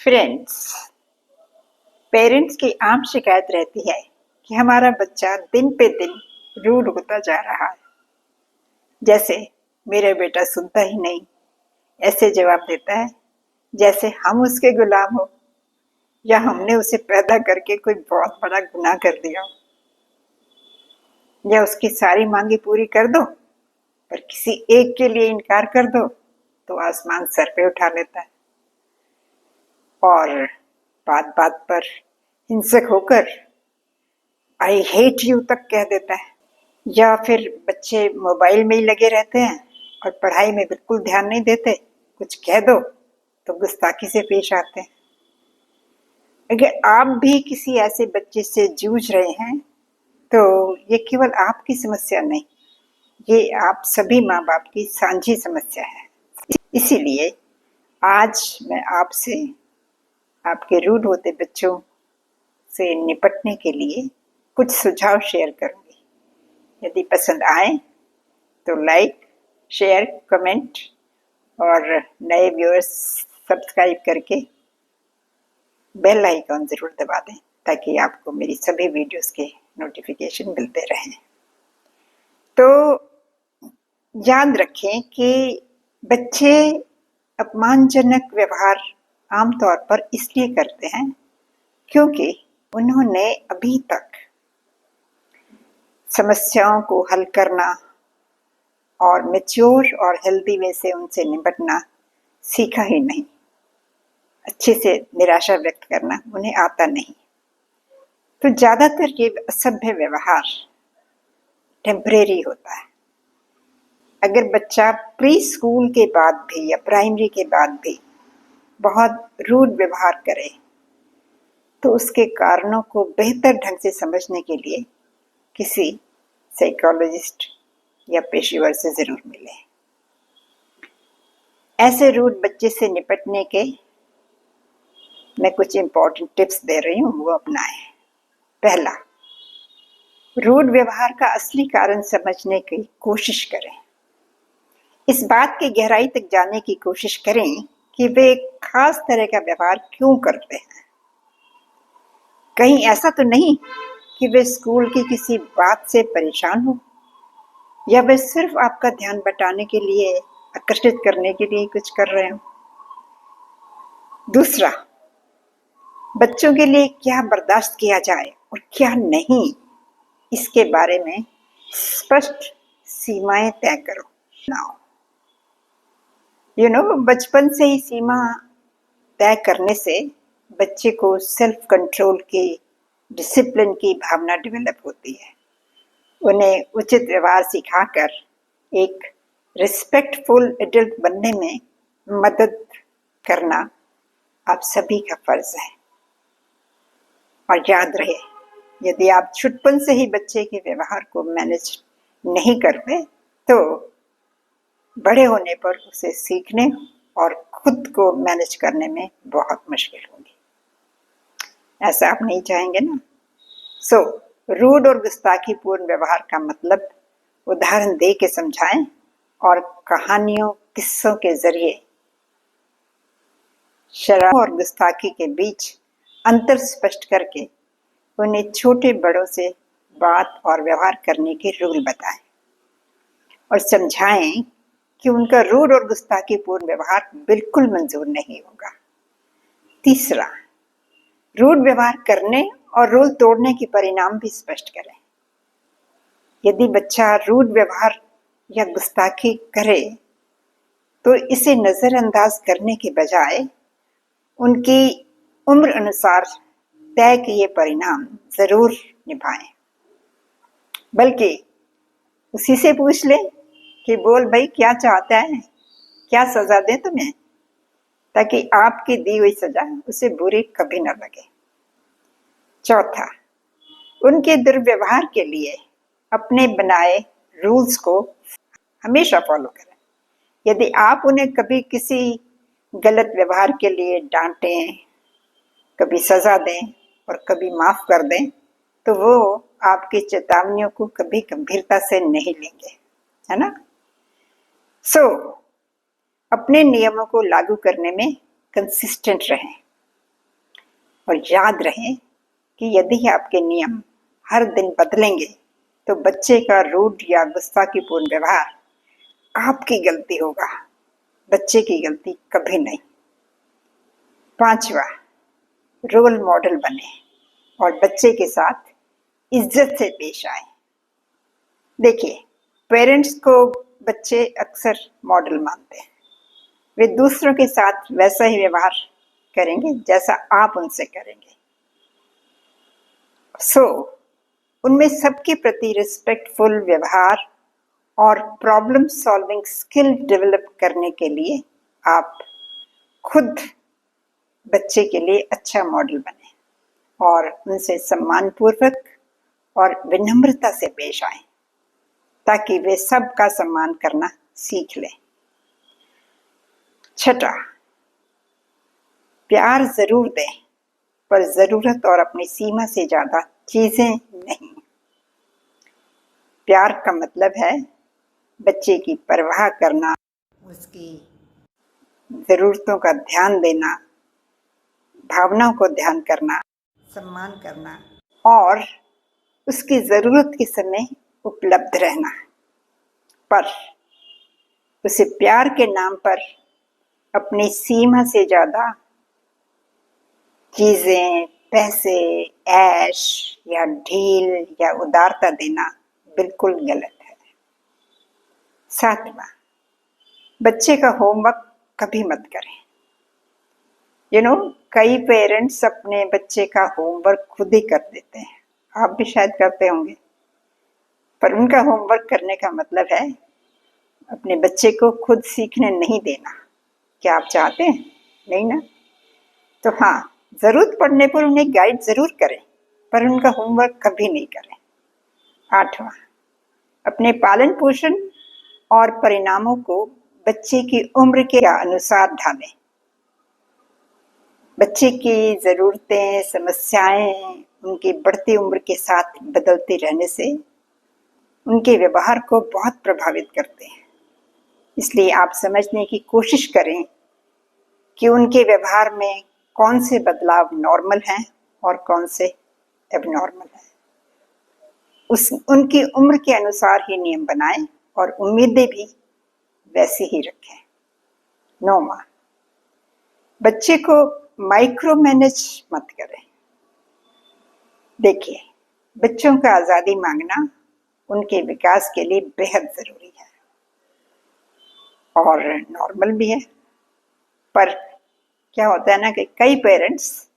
Friends, parents की आम शिकायत रहती है कि हमारा बच्चा दिन पे दिन रूड होता जा रहा है। जैसे मेरा बेटा सुनता ही नहीं, ऐसे जवाब देता है जैसे हम उसके गुलाम हो या हमने उसे पैदा करके कोई बहुत बड़ा गुनाह कर दिया हो। या उसकी सारी मांगे पूरी कर दो पर किसी एक के लिए इनकार कर दो तो आसमान सर पे उठा लेता है और बात बात पर हिंसक होकर आई हेट यू तक कह देता है। या फिर बच्चे मोबाइल में ही लगे रहते हैं और पढ़ाई में बिल्कुल ध्यान नहीं देते, कुछ कह दो तो गुस्ताखी से पेश आते हैं। अगर आप भी किसी ऐसे बच्चे से जूझ रहे हैं तो ये केवल आपकी समस्या नहीं, ये आप सभी माँ बाप की साझी समस्या है। इसीलिए आज मैं आपसे आपके रूड होते बच्चों से निपटने के लिए कुछ सुझाव शेयर करूंगी। यदि पसंद आए तो लाइक, शेयर, कमेंट और नए व्यूअर्स सब्सक्राइब करके बेल आइकॉन ज़रूर दबा दें ताकि आपको मेरी सभी वीडियोस के नोटिफिकेशन मिलते रहें। तो याद रखें कि बच्चे अपमानजनक व्यवहार आमतौर पर इसलिए करते हैं क्योंकि उन्होंने अभी तक समस्याओं को हल करना और मैच्योर और हेल्दी वे से उनसे निपटना सीखा ही नहीं। अच्छे से निराशा व्यक्त करना उन्हें आता नहीं। तो ज़्यादातर ये असभ्य व्यवहार टेम्परेरी होता है। अगर बच्चा प्री स्कूल के बाद भी या प्राइमरी के बाद भी बहुत रूड व्यवहार करे तो उसके कारणों को बेहतर ढंग से समझने के लिए किसी साइकोलॉजिस्ट या पेशेवर से ज़रूर मिले। ऐसे रूड बच्चे से निपटने के मैं कुछ इम्पोर्टेंट टिप्स दे रही हूँ, वो अपनाएं। पहला, रूड व्यवहार का असली कारण समझने की कोशिश करें। इस बात की गहराई तक जानने की कोशिश करें कि वे एक खास तरह का व्यवहार क्यों करते हैं। कहीं ऐसा तो नहीं कि वे स्कूल की किसी बात से परेशान हो या वे सिर्फ आपका ध्यान बटाने के लिए, आकर्षित करने के लिए कुछ कर रहे हो। दूसरा, बच्चों के लिए क्या बर्दाश्त किया जाए और क्या नहीं, इसके बारे में स्पष्ट सीमाएं तय करो। बचपन से ही सीमा तय करने से बच्चे को सेल्फ कंट्रोल की, डिसिप्लिन की भावना डेवलप होती है। उन्हें उचित व्यवहार सिखाकर एक रिस्पेक्टफुल एडल्ट बनने में मदद करना आप सभी का फर्ज है। और याद रहे, यदि आप छुटपन से ही बच्चे के व्यवहार को मैनेज नहीं करते तो बड़े होने पर उसे सीखने और खुद को मैनेज करने में बहुत मुश्किल होगी। ऐसा आप नहीं चाहेंगे ना। रूड और गुस्ताखीपूर्ण व्यवहार का मतलब उदाहरण दे के समझाएं और कहानियों, किस्सों के जरिए शराब और गुस्ताखी के बीच अंतर स्पष्ट करके उन्हें छोटे बड़ों से बात और व्यवहार करने के रूल बताएं और समझाएं कि उनका रूड और गुस्ताखीपूर्ण व्यवहार बिल्कुल मंजूर नहीं होगा। तीसरा, रूड व्यवहार करने और रूल तोड़ने के परिणाम भी स्पष्ट करें। यदि बच्चा रूड व्यवहार या गुस्ताखी करे तो इसे नज़रअंदाज करने के बजाय उनकी उम्र अनुसार तय किए परिणाम जरूर निभाएं। बल्कि उसी से पूछ लें कि बोल भाई, क्या चाहता है, क्या सजा दें तुम्हें, ताकि आपकी दी हुई सजा उसे बुरी कभी न लगे। चौथा, उनके दुर्व्यवहार के लिए अपने बनाए रूल्स को हमेशा फॉलो करें। यदि आप उन्हें कभी किसी गलत व्यवहार के लिए डांटें, कभी सजा दें और कभी माफ कर दें तो वो आपकी चेतावनियों को कभी गंभीरता से नहीं लेंगे, है ना। अपने नियमों को लागू करने में कंसिस्टेंट रहें। और याद रहे कि यदि आपके नियम हर दिन बदलेंगे तो बच्चे का रूड या गुस्ताखीपूर्ण व्यवहार आपकी गलती होगा, बच्चे की गलती कभी नहीं। 5वां, रोल मॉडल बने और बच्चे के साथ इज्जत से पेश आए। देखिए, पेरेंट्स को बच्चे अक्सर मॉडल मानते हैं। वे दूसरों के साथ वैसा ही व्यवहार करेंगे जैसा आप उनसे करेंगे। उनमें सबके प्रति रिस्पेक्टफुल व्यवहार और प्रॉब्लम सॉल्विंग स्किल डेवलप करने के लिए आप खुद बच्चे के लिए अच्छा मॉडल बने और उनसे सम्मानपूर्वक और विनम्रता से पेश आए ताकि वे सबका सम्मान करना सीख लें। 6, प्यार जरूर दें पर जरूरत और अपनी सीमा से ज्यादा चीजें नहीं। प्यार का मतलब है बच्चे की परवाह करना, उसकी जरूरतों का ध्यान देना, भावनाओं को ध्यान करना, सम्मान करना और उसकी जरूरत के समय उपलब्ध रहना। पर उसे प्यार के नाम पर अपनी सीमा से ज्यादा चीजें, पैसे, ऐश या ढील या उदारता देना बिल्कुल गलत है। 7वां, बच्चे का होमवर्क कभी मत करें। कई पेरेंट्स अपने बच्चे का होमवर्क खुद ही कर देते हैं, आप भी शायद करते होंगे, पर उनका होमवर्क करने का मतलब है अपने बच्चे को खुद सीखने नहीं देना। क्या आप चाहते हैं? नहीं ना? तो हाँ, जरूरत पड़ने पर उन्हें गाइड जरूर करें, पर उनका होमवर्क कभी नहीं करें। 8वां, अपने पालन पोषण और परिणामों को बच्चे की उम्र के अनुसार ढालें। बच्चे की जरूरतें, समस्याएं उनकी बढ़ती उम्र के साथ बदलते रहने से उनके व्यवहार को बहुत प्रभावित करते हैं। इसलिए आप समझने की कोशिश करें कि उनके व्यवहार में कौन से बदलाव नॉर्मल हैं और कौन से एबनॉर्मल हैं। उनकी उम्र के अनुसार ही नियम बनाएं और उम्मीदें भी वैसी ही रखें। 9वां, बच्चे को माइक्रो मैनेज मत करें। देखिए, बच्चों का आजादी मांगना उनके विकास के लिए बेहद जरूरी है और नॉर्मल भी है। पर क्या होता है ना कि कई पेरेंट्स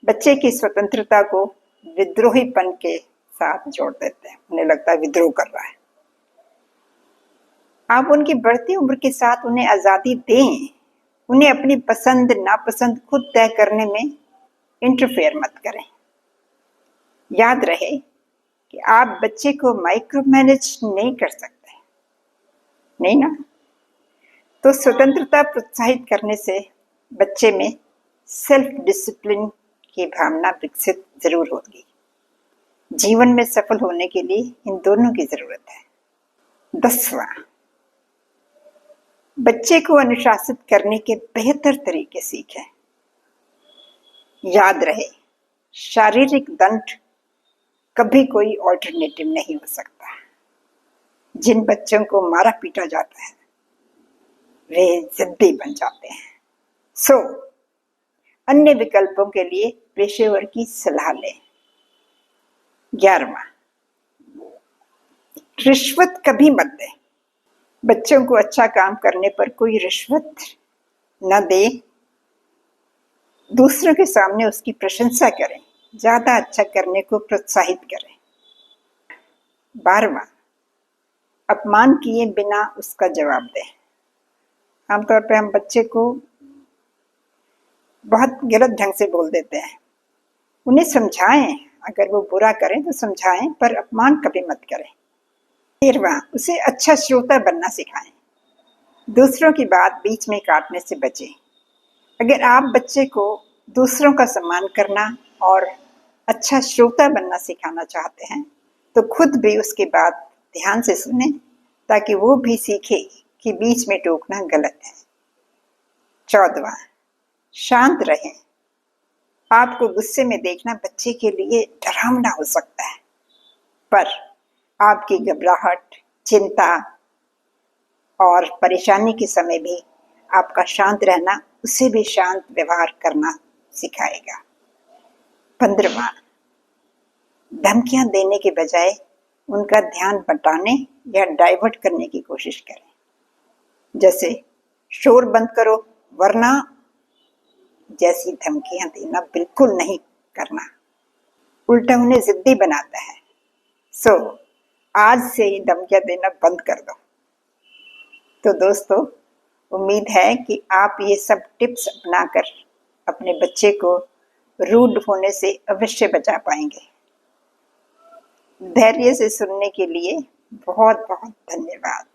बच्चे की स्वतंत्रता को विद्रोहीपन के साथ जोड़ देते हैं, उन्हें लगता है विद्रोह कर रहा है। आप उनकी बढ़ती उम्र के साथ उन्हें आजादी दें, उन्हें अपनी पसंद नापसंद खुद तय करने में इंटरफेयर मत करें। याद रहे कि आप बच्चे को माइक्रो मैनेज नहीं कर सकते, नहीं ना? तो स्वतंत्रता प्रोत्साहित करने से बच्चे में सेल्फ डिसिप्लिन की भावना विकसित जरूर होगी। जीवन में सफल होने के लिए इन दोनों की जरूरत है। 10वां, बच्चे को अनुशासित करने के बेहतर तरीके सीखें। याद रहे, शारीरिक दंड कभी कोई ऑल्टरनेटिव नहीं हो सकता। जिन बच्चों को मारा पीटा जाता है वे जिद्दी बन जाते हैं। अन्य विकल्पों के लिए पेशेवर की सलाह लें। 11वां, रिश्वत कभी मत दें। बच्चों को अच्छा काम करने पर कोई रिश्वत न दे, दूसरों के सामने उसकी प्रशंसा करें, ज्यादा अच्छा करने को प्रोत्साहित करें। 12वां, अपमान किए बिना उसका जवाब दें। आमतौर पर हम बच्चे को बहुत गलत ढंग से बोल देते हैं। उन्हें समझाएं, अगर वो बुरा करें तो समझाएं, पर अपमान कभी मत करें। 13वां, उसे अच्छा श्रोता बनना सिखाएं। दूसरों की बात बीच में काटने से बचें। अगर आप बच्चे को दूसरों का सम्मान करना और अच्छा श्रोता बनना सिखाना चाहते हैं तो खुद भी उसकी बात ध्यान से सुने ताकि वो भी सीखे कि बीच में टोकना गलत है। 14वां, शांत रहें आपको गुस्से में देखना बच्चे के लिए डरावना हो सकता है, पर आपकी घबराहट, चिंता और परेशानी के समय भी आपका शांत रहना उसे भी शांत व्यवहार करना सिखाएगा। 15वां, धमकियां देने के बजाय उनका ध्यान बटाने या डाइवर्ट करने की कोशिश करें। जैसे शोर बंद करो वरना जैसी धमकियां देना बिल्कुल नहीं करना, उल्टा उन्हें जिद्दी बनाता है। सो आज से ही धमकियां देना बंद कर दो। तो दोस्तों, उम्मीद है कि आप ये सब टिप्स अपनाकर अपने बच्चे को रूड होने से अवश्य बचा पाएंगे। धैर्य से सुनने के लिए बहुत बहुत धन्यवाद।